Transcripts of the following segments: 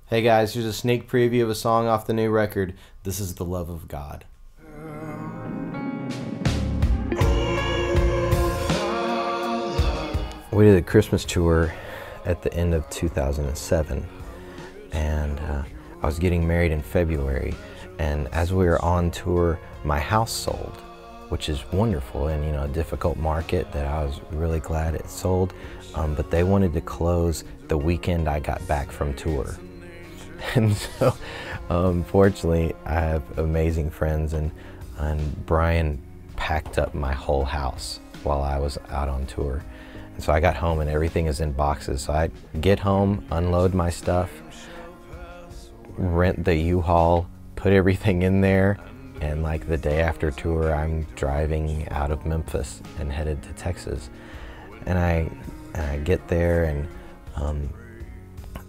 Hey guys, here's a sneak preview of a song off the new record. This is The Love of God. We did a Christmas tour at the end of 2007, and I was getting married in February, and as we were on tour, my house sold, which is wonderful, and a difficult market that I was really glad it sold, but they wanted to close the weekend I got back from tour. And so, fortunately, I have amazing friends, and Brian packed up my whole house while I was out on tour. And so I got home and everything is in boxes. So I get home, unload my stuff, rent the U-Haul, put everything in there, and like the day after tour, I'm driving out of Memphis and headed to Texas. And I get there, and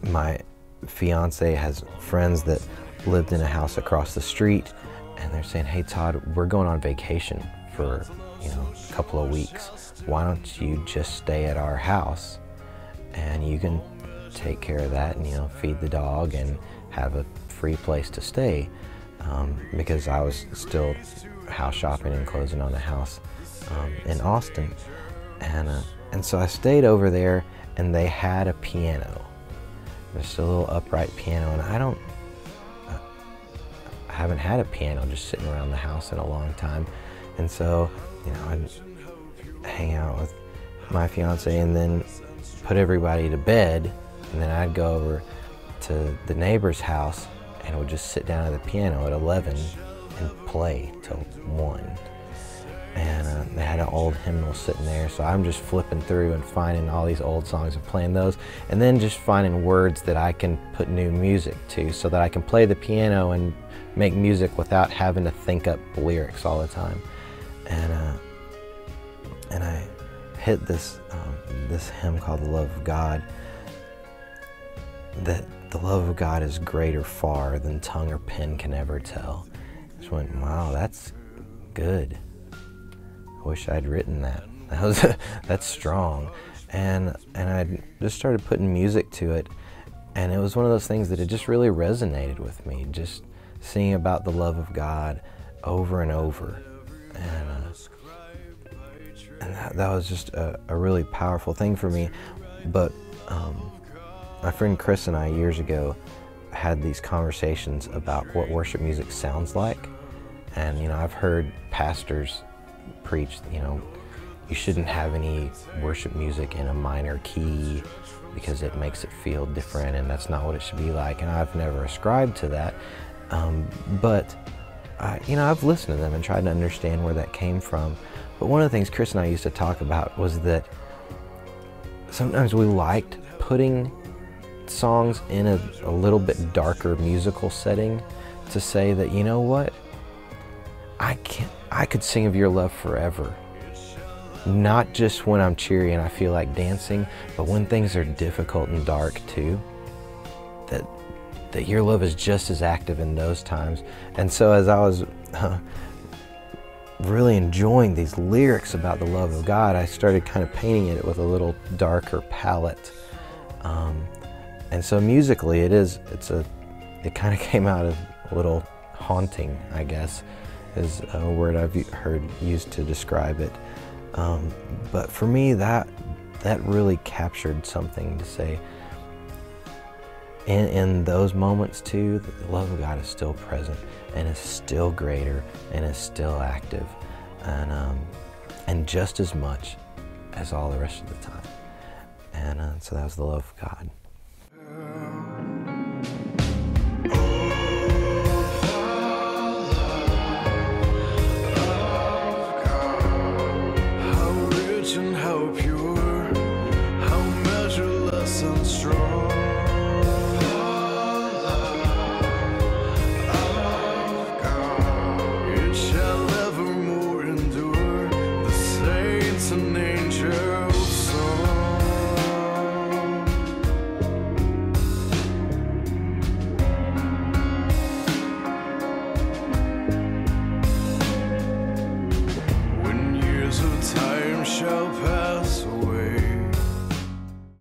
my fiance has friends that lived in a house across the street, and they're saying, "Hey Todd, we're going on vacation for a couple of weeks. Why don't you just stay at our house and you can take care of that and feed the dog and have a free place to stay," because I was still house shopping and closing on a house in Austin, and so I stayed over there, and they had a piano. Just a little upright piano, and I haven't had a piano just sitting around the house in a long time. And so, I'd hang out with my fiance and then put everybody to bed, and then I'd go over to the neighbor's house and would just sit down at the piano at 11 and play till 1. And they had an old hymnal sitting there, so I'm just flipping through and finding all these old songs and playing those, and then just finding words that I can put new music to so that I can play the piano and make music without having to think up lyrics all the time. And I hit this hymn called The Love of God, that the love of God is greater far than tongue or pen can ever tell. I just went, wow, that's good. I wish I'd written that. That's strong. And I just started putting music to it, and it was one of those things that it just really resonated with me, just singing about the love of God over and over. And that was just a really powerful thing for me. But my friend Chris and I years ago had these conversations about what worship music sounds like. And I've heard pastors preach, you shouldn't have any worship music in a minor key because it makes it feel different, and that's not what it should be like. And I've never ascribed to that, but I've listened to them and tried to understand where that came from. But one of the things Chris and I used to talk about was that sometimes we liked putting songs in a little bit darker musical setting to say that, you know what, I could sing of your love forever. Not just when I'm cheery and I feel like dancing, but when things are difficult and dark too. That your love is just as active in those times. And so as I was really enjoying these lyrics about the love of God, I started kind of painting it with a little darker palette. And so musically, it kind of came out of a little haunting, I guess, is a word I've heard used to describe it. But for me, that really captured something to say. In those moments too, the love of God is still present and is still greater and is still active, and just as much as all the rest of the time. And so that was the love of God. How rich and how pure, how measureless and strong.